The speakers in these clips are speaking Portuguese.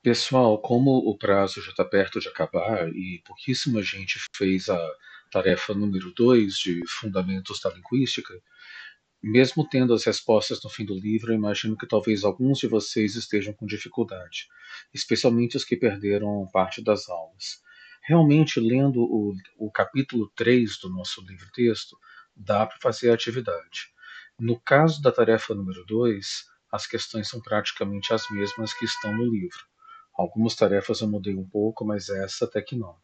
Pessoal, como o prazo já está perto de acabar e pouquíssima gente fez a tarefa número 2 de Fundamentos da Linguística, mesmo tendo as respostas no fim do livro, eu imagino que talvez alguns de vocês estejam com dificuldade, especialmente os que perderam parte das aulas. Realmente, lendo o capítulo 3 do nosso livro-texto, dá para fazer a atividade. No caso da tarefa número 2, as questões são praticamente as mesmas que estão no livro. Algumas tarefas eu mudei um pouco, mas essa até que não.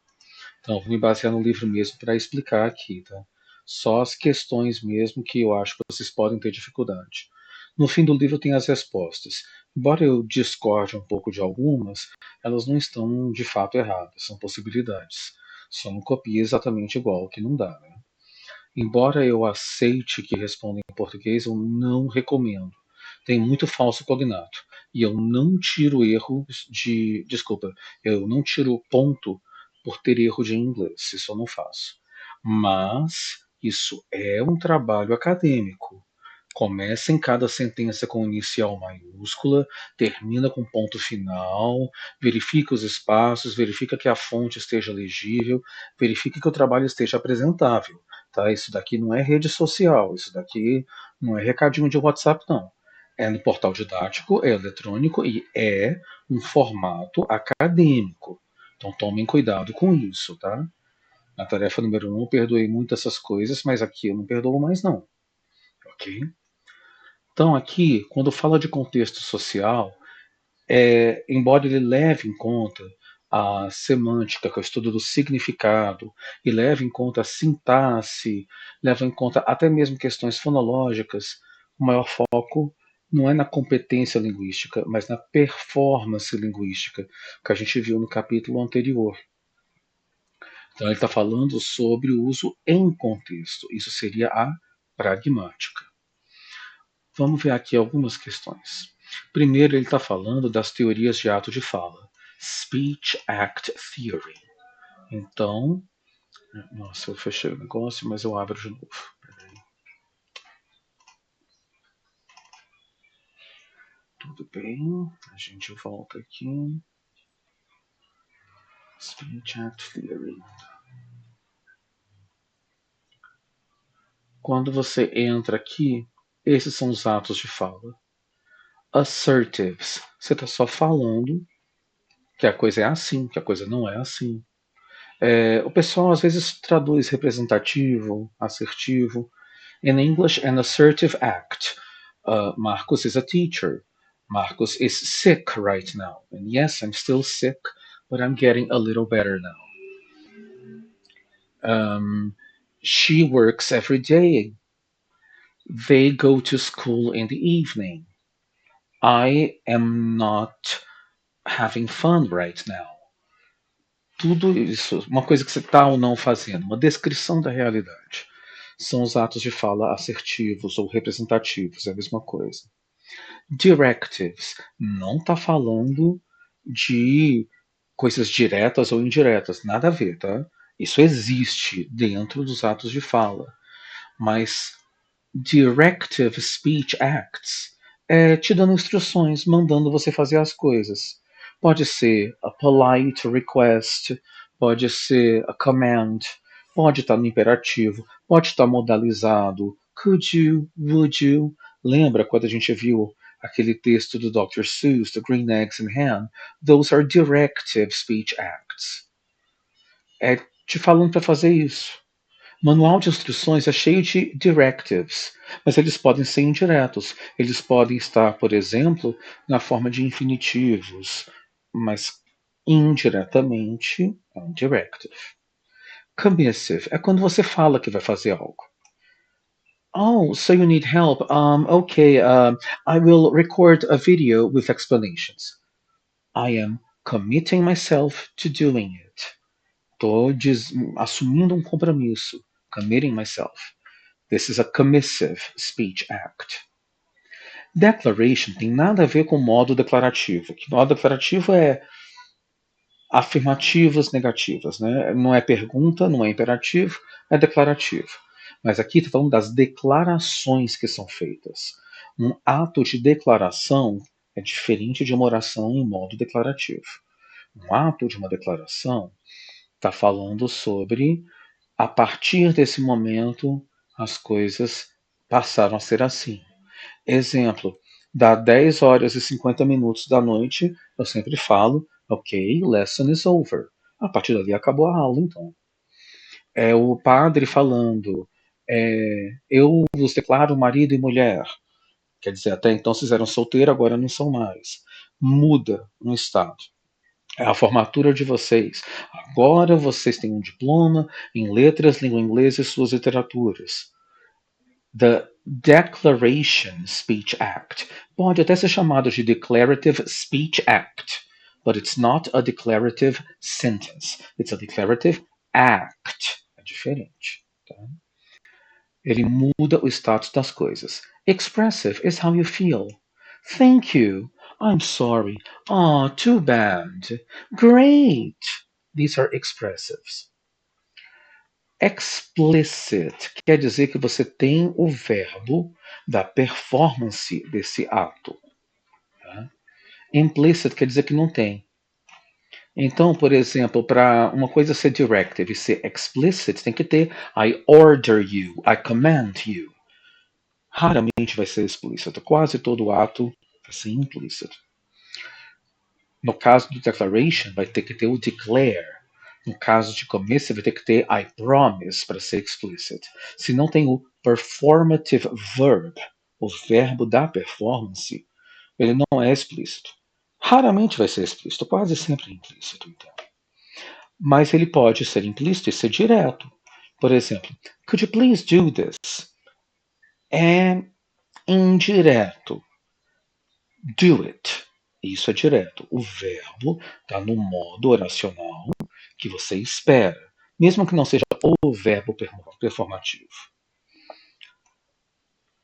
Então, eu vou me basear no livro mesmo para explicar aqui, tá? Só as questões mesmo que eu acho que vocês podem ter dificuldade. No fim do livro tem as respostas. Embora eu discorde um pouco de algumas, elas não estão de fato erradas, são possibilidades. Só não copia exatamente igual, que não dá, né? Embora eu aceite que responda em português, eu não recomendo. Tem muito falso cognato. E eu não tiro erro de. Desculpa, eu não tiro ponto por ter erro de inglês. Isso eu não faço. Mas isso é um trabalho acadêmico. Começa em cada sentença com inicial maiúscula, termina com ponto final, verifica os espaços, verifica que a fonte esteja legível, verifica que o trabalho esteja apresentável. Tá? Isso daqui não é rede social, isso daqui não é recadinho de WhatsApp, não. É no portal didático, é eletrônico e é um formato acadêmico. Então tomem cuidado com isso, tá? Na tarefa número 1 eu perdoei muito essas coisas, mas aqui eu não perdoo mais não, ok? Então aqui, quando fala de contexto social, embora ele leve em conta a semântica, que é o estudo do significado, e leve em conta a sintaxe, leva em conta até mesmo questões fonológicas, o maior foco não é na competência linguística, mas na performance linguística, que a gente viu no capítulo anterior. Então ele está falando sobre o uso em contexto. Isso seria a pragmática. Vamos ver aqui algumas questões. Primeiro, ele está falando das teorias de ato de fala. Speech Act Theory. Então, nossa, eu fechei o negócio, mas eu abro de novo. Peraí. Tudo bem, a gente volta aqui. Speech Act Theory. Quando você entra aqui, esses são os atos de fala. Assertives, você está só falando que a coisa é assim, que a coisa não é assim. O pessoal às vezes traduz representativo, assertivo. In English, an assertive act. Marcus is a teacher. Marcus is sick right now. And yes, I'm still sick, but I'm getting a little better now. She works every day. They go to school in the evening. I am not having fun right now. Tudo isso, uma coisa que você está ou não fazendo, uma descrição da realidade. São os atos de fala assertivos ou representativos, é a mesma coisa. Directives não está falando de coisas diretas ou indiretas, nada a ver, tá? Isso existe dentro dos atos de fala, mas directive speech acts é te dando instruções, mandando você fazer as coisas. Pode ser a polite request, pode ser a command, pode estar no imperativo, pode estar modalizado. Could you? Would you? Lembra quando a gente viu aquele texto do Dr. Seuss, The Green Eggs and Ham? Those are directive speech acts. É te falando para fazer isso. Manual de instruções é cheio de directives, mas eles podem ser indiretos. Eles podem estar, por exemplo, na forma de infinitivos, mas indiretamente é um directive. Commissive é quando você fala que vai fazer algo. Oh, so you need help. Okay, I will record a video with explanations. I am committing myself to doing it. Estou assumindo um compromisso. Committing myself. This is a commissive speech act. Declaration tem nada a ver com modo declarativo. Que modo declarativo é afirmativas, negativas, né? Não é pergunta, não é imperativo, é declarativo. Mas aqui está falando das declarações que são feitas. Um ato de declaração É diferente de uma oração em modo declarativo. Um ato de uma declaração está falando sobre, a partir desse momento, as coisas passaram a ser assim. Exemplo, dá 10 horas e 50 minutos da noite, eu sempre falo, ok, lesson is over. A partir dali acabou a aula, então. É o padre falando, eu vos declaro marido e mulher. Quer dizer, até então vocês eram solteiros, agora não são mais. Muda no estado. É a formatura de vocês. Agora vocês têm um diploma em letras, língua inglesa e suas literaturas. The Declaration Speech Act pode até ser chamado de Declarative Speech Act, but it's not a declarative sentence. It's a declarative act. É diferente. Tá? Ele muda o status das coisas. Expressive is how you feel. Thank you. I'm sorry. Oh, too bad. Great. These are expressives. Explicit quer dizer que você tem o verbo da performance desse ato. Tá? Implicit quer dizer que não tem. Então, por exemplo, para uma coisa ser directive e ser explicit, tem que ter I order you, I command you. Raramente vai ser explícito. Quase todo ato vai ser implícito. No caso do declaration, vai ter que ter o declare. No caso de commit, vai ter que ter I promise para ser explicit. Se não tem o performative verb, o verbo da performance, ele não é explícito. Raramente vai ser explícito, quase sempre é implícito. Então. Mas ele pode ser implícito e ser direto. Por exemplo, could you please do this? É indireto. Do it. Isso é direto. O verbo está no modo oracional que você espera, mesmo que não seja o verbo performativo.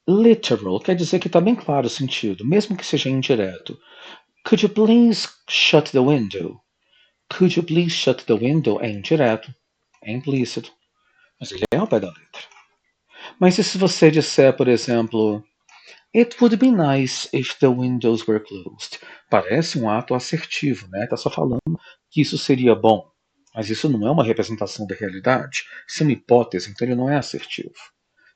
Literal quer dizer que está bem claro o sentido, mesmo que seja indireto. Could you please shut the window? Could you please shut the window é indireto, é implícito, mas ele é ao pé da letra. Mas e se você disser, por exemplo, It would be nice if the windows were closed. Parece um ato assertivo, né? Tá só falando que isso seria bom. Mas isso não é uma representação da realidade. Isso é uma hipótese, então ele não é assertivo.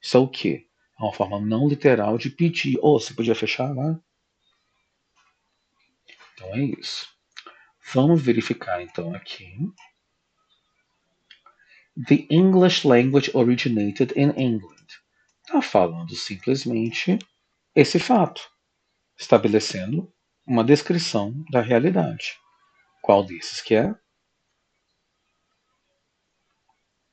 Isso é o quê? É uma forma não literal de pedir. Você podia fechar lá? Então é isso. Vamos verificar então aqui. The English language originated in England. Está falando simplesmente esse fato, estabelecendo uma descrição da realidade. Qual desses que é?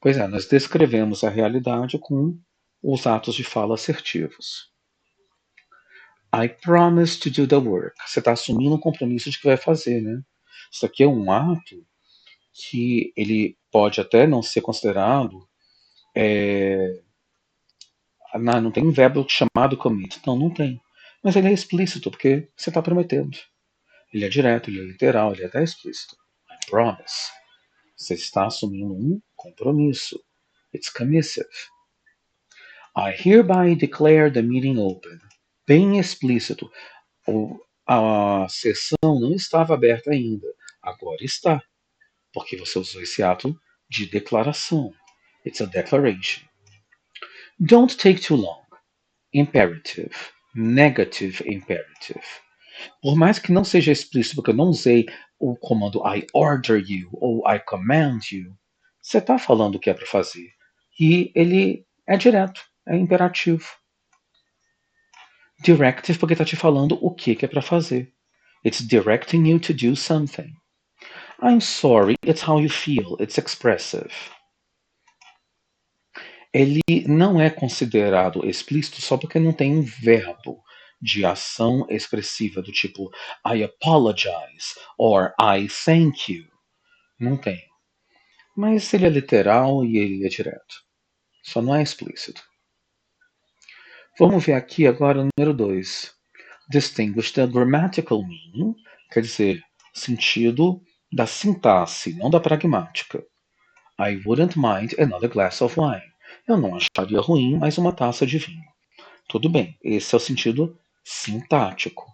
Pois é, nós descrevemos a realidade com os atos de fala assertivos. I promise to do the work. Você está assumindo um compromisso de que vai fazer, né? Isso aqui é um ato que ele pode até não ser considerado. Não tem um verbo chamado commit. Não tem. Mas ele é explícito, porque você está prometendo. Ele é direto, ele é literal, ele é até explícito. I promise. Você está assumindo um compromisso. It's commissive. I hereby declare the meeting open. Bem explícito. A sessão não estava aberta ainda. Agora está. Porque você usou esse ato de declaração. It's a declaration. Don't take too long. Imperative. Negative imperative. Por mais que não seja explícito, porque eu não usei o comando I order you ou I command you, você está falando o que é para fazer. E ele é direto, é imperativo. Directive porque está te falando o que é para fazer. It's directing you to do something. I'm sorry, it's how you feel, it's expressive. Ele não é considerado explícito só porque não tem um verbo de ação expressiva do tipo I apologize or I thank you. Não tem. Mas ele é literal e ele é direto. Só não é explícito. Vamos ver aqui agora o número 2. Distinguish the grammatical meaning, quer dizer, sentido da sintaxe, não da pragmática. I wouldn't mind another glass of wine. Eu não acharia ruim mais uma taça de vinho. Tudo bem, esse é o sentido sintático.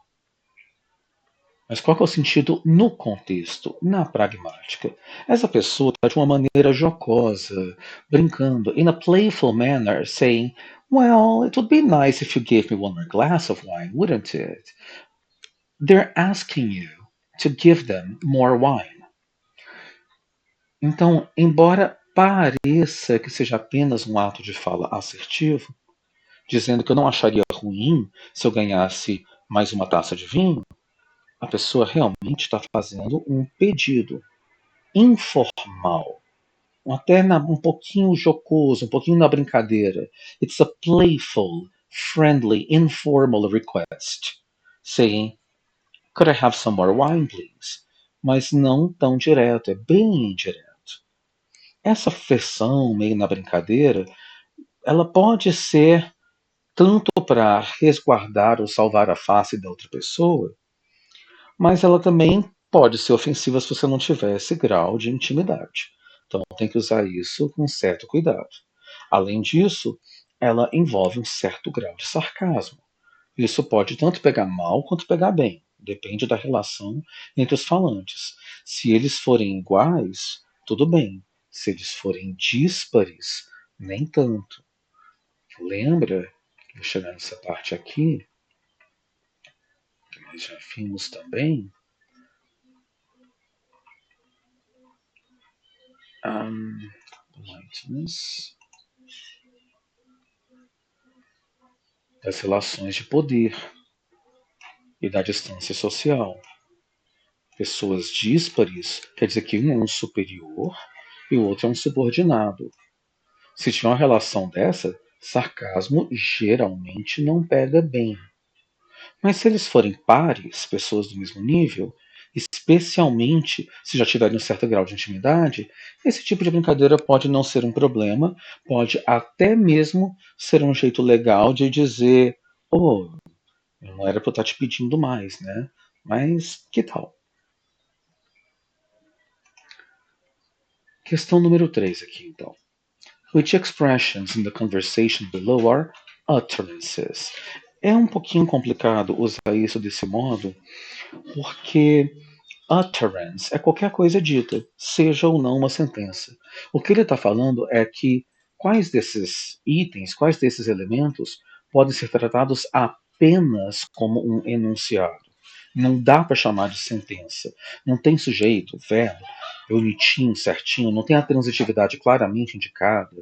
Mas qual que é o sentido no contexto, na pragmática? Essa pessoa está de uma maneira jocosa, brincando, in a playful manner, saying, well, it would be nice if you gave me one more glass of wine, wouldn't it? They're asking you to give them more wine. Então, embora pareça que seja apenas um ato de fala assertivo, dizendo que eu não acharia ruim se eu ganhasse mais uma taça de vinho, a pessoa realmente está fazendo um pedido informal, até um pouquinho jocoso, um pouquinho na brincadeira. It's a playful, friendly, informal request, saying, could I have some more wine, please? Mas não tão direto, é bem indireto. Essa versão meio na brincadeira, ela pode ser tanto para resguardar ou salvar a face da outra pessoa, mas ela também pode ser ofensiva se você não tiver esse grau de intimidade. Então tem que usar isso com certo cuidado. Além disso, ela envolve um certo grau de sarcasmo. Isso pode tanto pegar mal quanto pegar bem. Depende da relação entre os falantes. Se eles forem iguais, tudo bem. Se eles forem díspares, nem tanto. Lembra? Vou chegar nessa parte aqui, que nós já vimos também. Politeness. Das relações de poder e da distância social. Pessoas díspares quer dizer que um é um superior e o outro é um subordinado. Se tiver uma relação dessa, sarcasmo geralmente não pega bem. Mas se eles forem pares, pessoas do mesmo nível, especialmente se já tiverem um certo grau de intimidade, esse tipo de brincadeira pode não ser um problema, pode até mesmo ser um jeito legal de dizer: oh, não era para eu estar te pedindo mais, né? Mas que tal? Questão número 3 aqui, então. Which expressions in the conversation below are utterances? É um pouquinho complicado usar isso desse modo, porque utterance é qualquer coisa dita, seja ou não uma sentença. O que ele está falando é que quais desses itens, quais desses elementos podem ser tratados apenas como um enunciado. Não dá para chamar de sentença. Não tem sujeito, verbo, bonitinho, certinho, não tem a transitividade claramente indicada,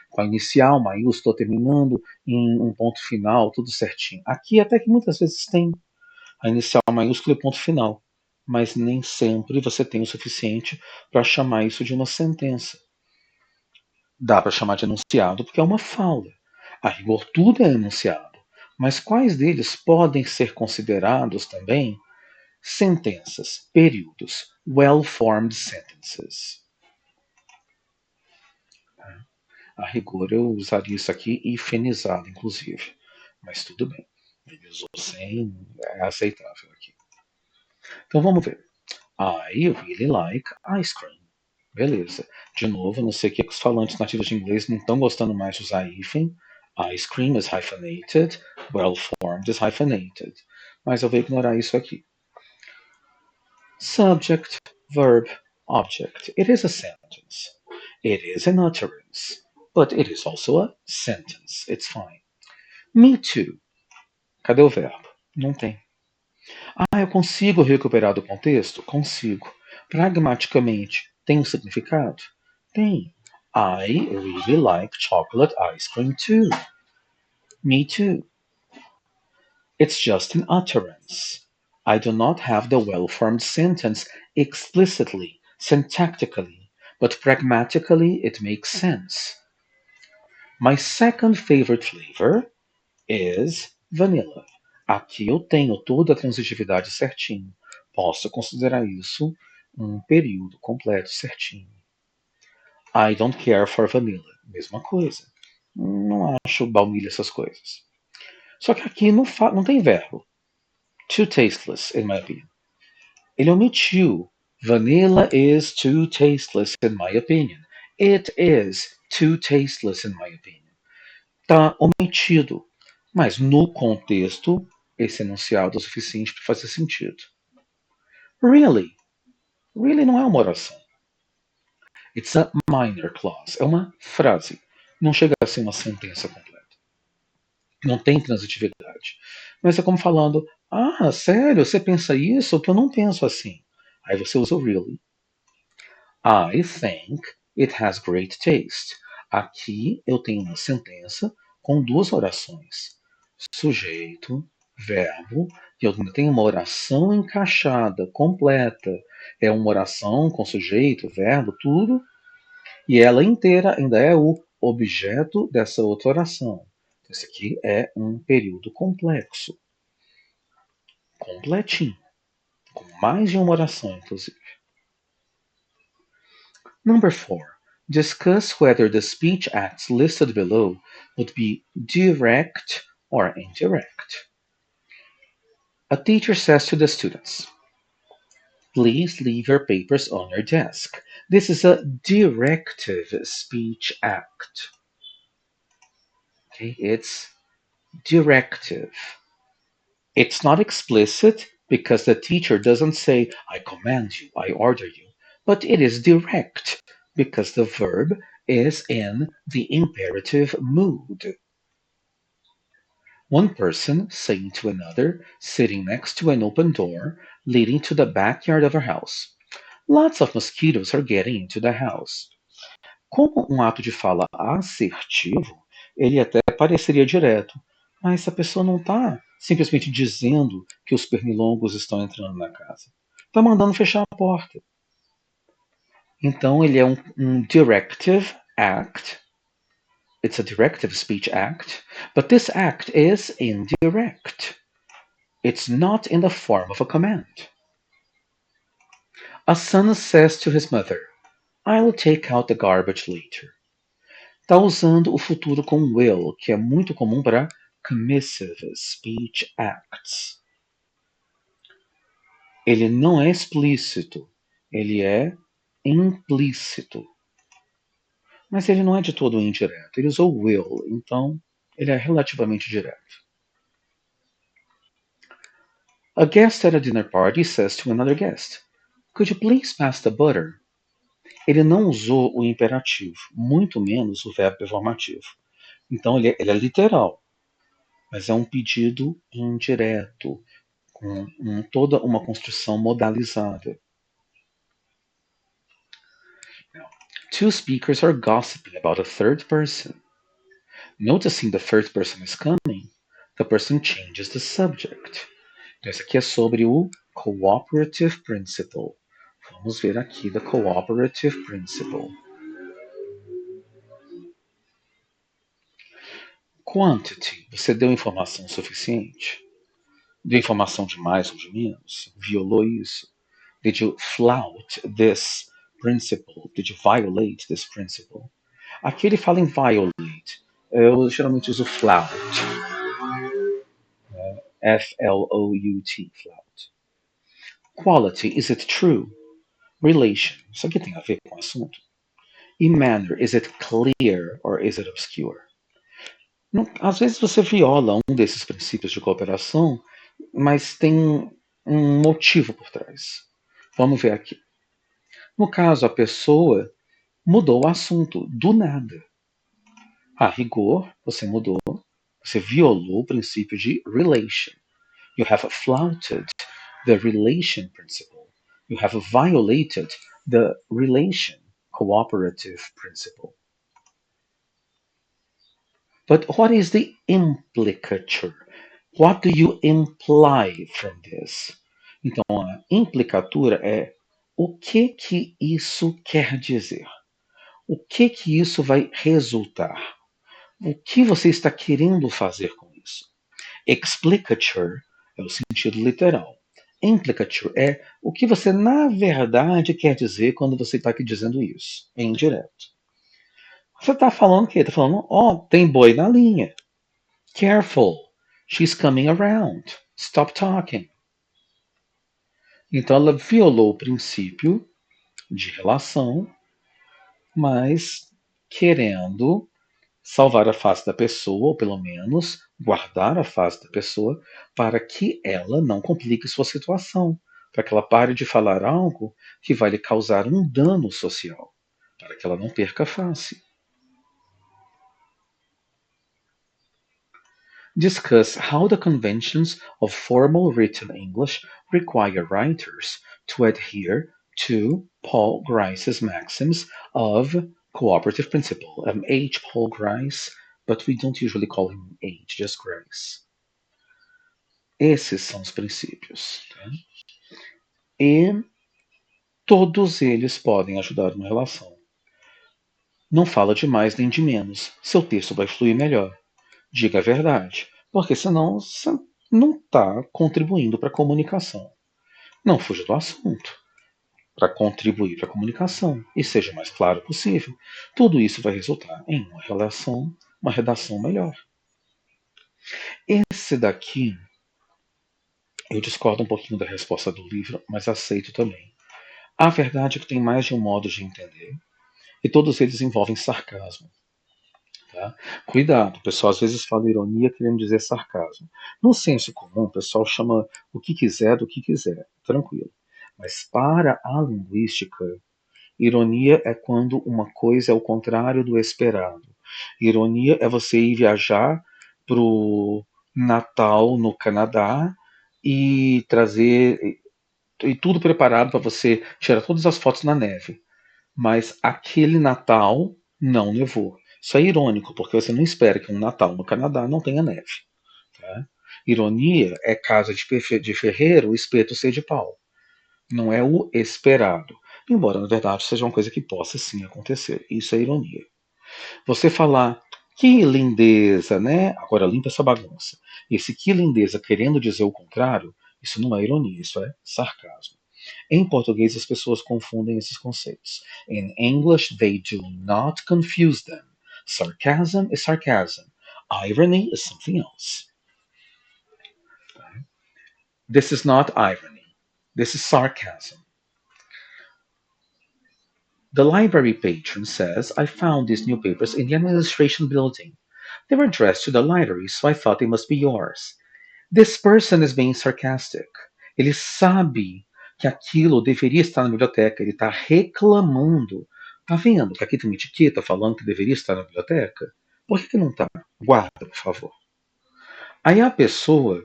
com a inicial maiúscula terminando em um ponto final, tudo certinho. Aqui até que muitas vezes tem a inicial maiúscula e ponto final, mas nem sempre você tem o suficiente para chamar isso de uma sentença. Dá para chamar de enunciado porque é uma fala. A rigor, tudo é enunciado. Mas quais deles podem ser considerados também sentenças, períodos, well-formed sentences? A rigor, eu usaria isso aqui hifenizado, inclusive. Mas tudo bem. Ele usou sem, é aceitável aqui. Então vamos ver. I really like ice cream. Beleza. De novo, não sei o que os falantes nativos de inglês não estão gostando mais de usar hífen. Ice cream is hyphenated. Well-formed is hyphenated. Mas eu vou ignorar isso aqui. Subject, verb, object. It is a sentence. It is an utterance. But it is also a sentence. It's fine. Me too. Cadê o verbo? Não tem. Ah, eu consigo recuperar do contexto? Consigo. Pragmaticamente, tem um significado? Tem. I really like chocolate ice cream too. Me too. It's just an utterance. I do not have the well-formed sentence explicitly, syntactically, but pragmatically it makes sense. My second favorite flavor is vanilla. Aqui eu tenho toda a transitividade certinho. Posso considerar isso um período completo certinho. I don't care for vanilla. Mesma coisa. Não acho baunilha essas coisas. Só que aqui não tem verbo. Too tasteless, in my opinion. Ele omitiu. Vanilla is too tasteless, in my opinion. It is too tasteless, in my opinion. Está omitido. Mas no contexto, esse enunciado é o suficiente para fazer sentido. Really? Really não é uma oração. It's a minor clause. É uma frase. Não chega a ser uma sentença completa. Não tem transitividade. Mas é como falando, ah, sério, você pensa isso? Que eu não penso assim. Aí você usa o really. I think it has great taste. Aqui eu tenho uma sentença com duas orações. Sujeito, verbo, e eu tenho uma oração encaixada, completa. É uma oração com sujeito, verbo, tudo. E ela inteira ainda é o objeto dessa outra oração. Esse aqui é um período complexo, completinho, com mais de uma oração, inclusive. Number 4. Discuss whether the speech acts listed below would be direct or indirect. A teacher says to the students, please leave your papers on your desk. This is a directive speech act. Okay, it's directive. It's not explicit because the teacher doesn't say, I command you, I order you, but it is direct because the verb is in the imperative mood. One person saying to another, sitting next to an open door leading to the backyard of our house. Lots of mosquitoes are getting into the house. Como um ato de fala assertivo, ele até pareceria direto, mas a pessoa não está simplesmente dizendo que os pernilongos estão entrando na casa. Está mandando fechar a porta. Então ele é um directive act. It's a directive speech act, but this act is indirect. It's not in the form of a command. A son says to his mother, I'll take out the garbage later. Está usando o futuro com will, que é muito comum para commissive speech acts. Ele não é explícito, ele é implícito. Mas ele não é de todo indireto. Ele usou will, então ele é relativamente direto. A guest at a dinner party says to another guest, Could you please pass the butter? Ele não usou o imperativo, muito menos o verbo informativo. Então ele é literal, mas é um pedido indireto, com toda uma construção modalizada. Now, two speakers are gossiping about a third person. Noticing the third person is coming, the person changes the subject. Então, esse aqui é sobre o cooperative principle. Vamos ver aqui da cooperative principle. Quantity, você deu informação suficiente? Deu informação de mais ou de menos? Violou isso? Did you flout this principle? Did you violate this principle? Aqui ele fala em violate. Eu geralmente uso flout. F-L-O-U-T, flout. Quality, is it true? Relation, isso aqui tem a ver com o assunto. E manner, is it clear or is it obscure? Às vezes você viola um desses princípios de cooperação, mas tem um motivo por trás. Vamos ver aqui. No caso, a pessoa mudou o assunto do nada. A rigor, você mudou, você violou o princípio de relation. You have flouted the relation principle. You have violated the relation cooperative principle. But what is the implicature? What do you imply from this? Então, a implicatura é o que isso quer dizer? O que isso vai resultar? O que você está querendo fazer com isso? Explicature é o sentido literal. Implicature é o que você na verdade quer dizer quando você está aqui dizendo isso, é indireto. Você está falando o quê? Está falando, tem boi na linha. Careful, she's coming around. Stop talking. Então ela violou o princípio de relação, mas querendo salvar a face da pessoa, ou pelo menos guardar a face da pessoa, para que ela não complique sua situação. para que ela pare de falar algo que vai lhe causar um dano social, para que ela não perca a face. Discuss how the conventions of formal written English require writers to adhere to Paul Grice's maxims of cooperative principle. H. Paul Grice, but we don't usually call him H, just Grice. Esses são os princípios. Tá? E todos eles podem ajudar uma relação. Não fala de mais nem de menos. Seu texto vai fluir melhor. Diga a verdade, porque senão você não está contribuindo para a comunicação. Não fuja do assunto para contribuir para a comunicação e seja o mais claro possível. Tudo isso vai resultar em uma redação melhor. Esse daqui, eu discordo um pouquinho da resposta do livro, mas aceito também. A verdade é que tem mais de um modo de entender e todos eles envolvem sarcasmo. Tá? Cuidado, o pessoal às vezes fala ironia querendo dizer sarcasmo. No senso comum, o pessoal chama o que quiser do que quiser, tranquilo. Mas para a linguística, ironia é quando uma coisa é o contrário do esperado. Ironia é você ir viajar para o Natal no Canadá e trazer e tudo preparado para você tirar todas as fotos na neve. Mas aquele Natal não nevou. Isso é irônico, porque você não espera que um Natal no Canadá não tenha neve. Tá? Ironia é casa de ferreiro, o espeto ser de pau. Não é o esperado. Embora, na verdade, seja uma coisa que possa sim acontecer. Isso é ironia. Você falar que lindeza, né? Agora limpa essa bagunça. Esse que lindeza querendo dizer o contrário, isso não é ironia, isso é sarcasmo. Em português, as pessoas confundem esses conceitos. In English, they do not confuse them. Sarcasm is sarcasm. Irony is something else. This is not irony. This is sarcasm. The library patron says, I found these new papers in the administration building. They were addressed to the library, so I thought they must be yours. This person is being sarcastic. Ele sabe que aquilo deveria estar na biblioteca. Ele está reclamando. Tá vendo que aqui tem uma etiqueta falando que deveria estar na biblioteca? Por que não está? Guarda, por favor. Aí a pessoa,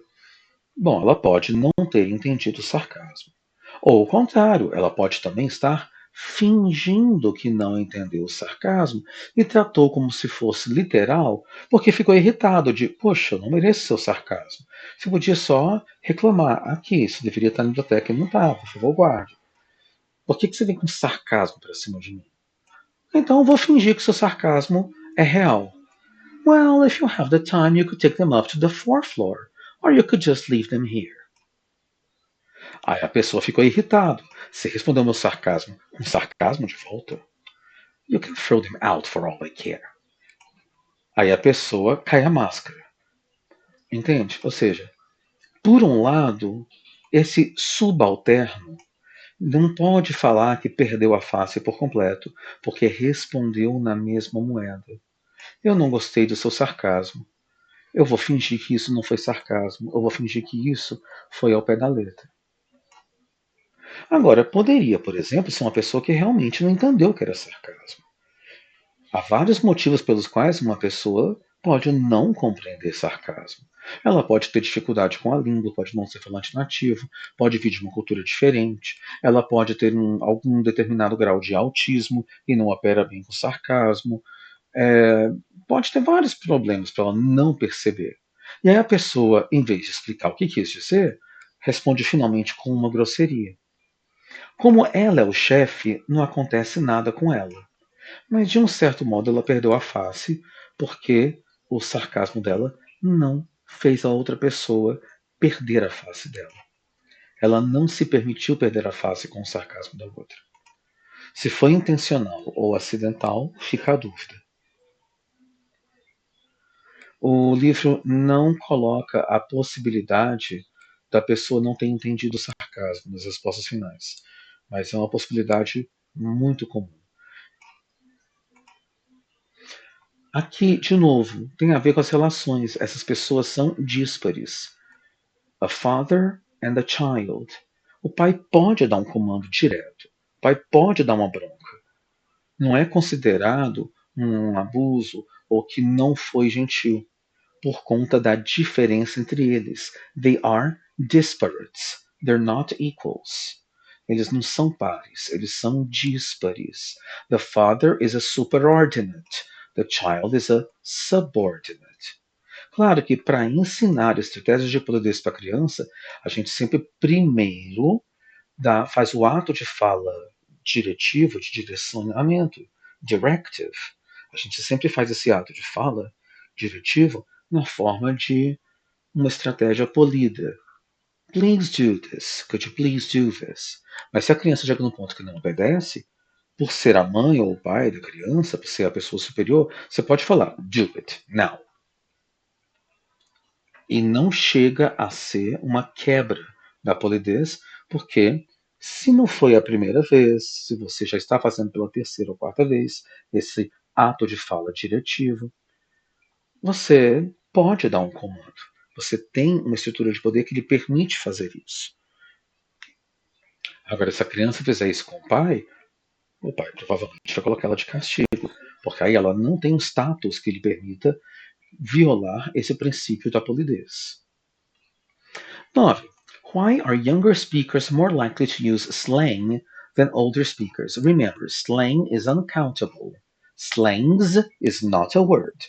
bom, ela pode não ter entendido o sarcasmo. Ou o contrário, ela pode também estar fingindo que não entendeu o sarcasmo e tratou como se fosse literal, porque ficou irritado de, poxa, eu não mereço seu sarcasmo. Você podia só reclamar, aqui, isso deveria estar na biblioteca e não está, por favor, guarde. Por que você vem com sarcasmo para cima de mim? Então eu vou fingir que seu sarcasmo é real. Well, if you have the time, you could take them up to the fourth floor, or you could just leave them here. Aí a pessoa ficou irritada. Você respondeu meu sarcasmo com sarcasmo de volta? You can throw them out for all I care. Aí a pessoa cai a máscara. Entende? Ou seja, por um lado, esse subalterno não pode falar que perdeu a face por completo, porque respondeu na mesma moeda. Eu não gostei do seu sarcasmo. Eu vou fingir que isso não foi sarcasmo. Eu vou fingir que isso foi ao pé da letra. Agora, poderia, por exemplo, ser uma pessoa que realmente não entendeu que era sarcasmo. Há vários motivos pelos quais uma pessoa pode não compreender sarcasmo. Ela pode ter dificuldade com a língua, pode não ser falante nativo, pode vir de uma cultura diferente, ela pode ter algum determinado grau de autismo e não opera bem com sarcasmo. Pode ter vários problemas para ela não perceber. E aí a pessoa, em vez de explicar o que quis dizer, responde finalmente com uma grosseria. Como ela é o chefe, não acontece nada com ela. Mas de um certo modo ela perdeu a face, porque o sarcasmo dela não fez a outra pessoa perder a face dela. Ela não se permitiu perder a face com o sarcasmo da outra. Se foi intencional ou acidental, fica a dúvida. O livro não coloca a possibilidade da pessoa não ter entendido o sarcasmo nas respostas finais, mas é uma possibilidade muito comum. Aqui, de novo, tem a ver com as relações. Essas pessoas são díspares. A father and a child. O pai pode dar um comando direto. O pai pode dar uma bronca. Não é considerado um abuso ou que não foi gentil por conta da diferença entre eles. They are disparates. They're not equals. Eles não são pares, eles são díspares. The father is a superordinate. The child is a subordinate. Claro que para ensinar estratégias de polidez para a criança, a gente sempre primeiro faz o ato de fala diretivo, de direcionamento, directive. A gente sempre faz esse ato de fala diretivo na forma de uma estratégia polida. Please do this. Could you please do this? Mas se a criança chega num ponto que não obedece, por ser a mãe ou o pai da criança, por ser a pessoa superior, você pode falar do it now. E não chega a ser uma quebra da polidez, porque se não foi a primeira vez, se você já está fazendo pela terceira ou quarta vez esse ato de fala diretivo, você pode dar um comando. Você tem uma estrutura de poder que lhe permite fazer isso. Agora, se a criança fizer isso com o pai provavelmente vai colocar ela de castigo, porque aí ela não tem um status que lhe permita violar esse princípio da polidez. 9. Why are younger speakers more likely to use slang than older speakers? Remember, slang is uncountable. Slangs is not a word.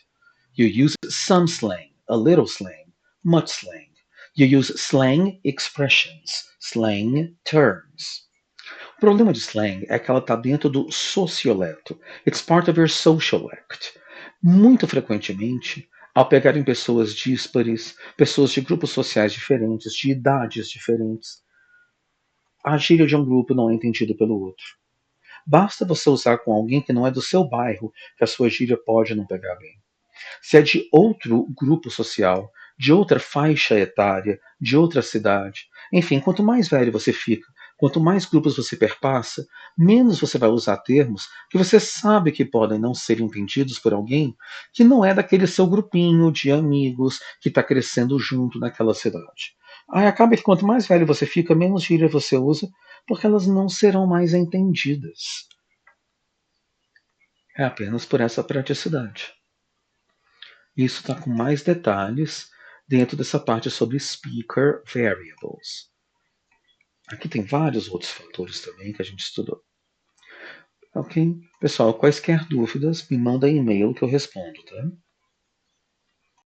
You use some slang, a little slang, much slang. You use slang expressions, slang terms. O problema de slang é que ela está dentro do sociolecto. It's part of your social act. Muito frequentemente, ao pegarem pessoas díspares, pessoas de grupos sociais diferentes, de idades diferentes, a gíria de um grupo não é entendida pelo outro. Basta você usar com alguém que não é do seu bairro, que a sua gíria pode não pegar bem. Se é de outro grupo social, de outra faixa etária, de outra cidade, enfim, quanto mais velho você fica, quanto mais grupos você perpassa, menos você vai usar termos que você sabe que podem não ser entendidos por alguém que não é daquele seu grupinho de amigos que está crescendo junto naquela cidade. Aí acaba que quanto mais velho você fica, menos gíria você usa, porque elas não serão mais entendidas. É apenas por essa praticidade. Isso está com mais detalhes dentro dessa parte sobre speaker variables. Aqui tem vários outros fatores também que a gente estudou. Ok? Pessoal, quaisquer dúvidas, me manda e-mail que eu respondo, tá?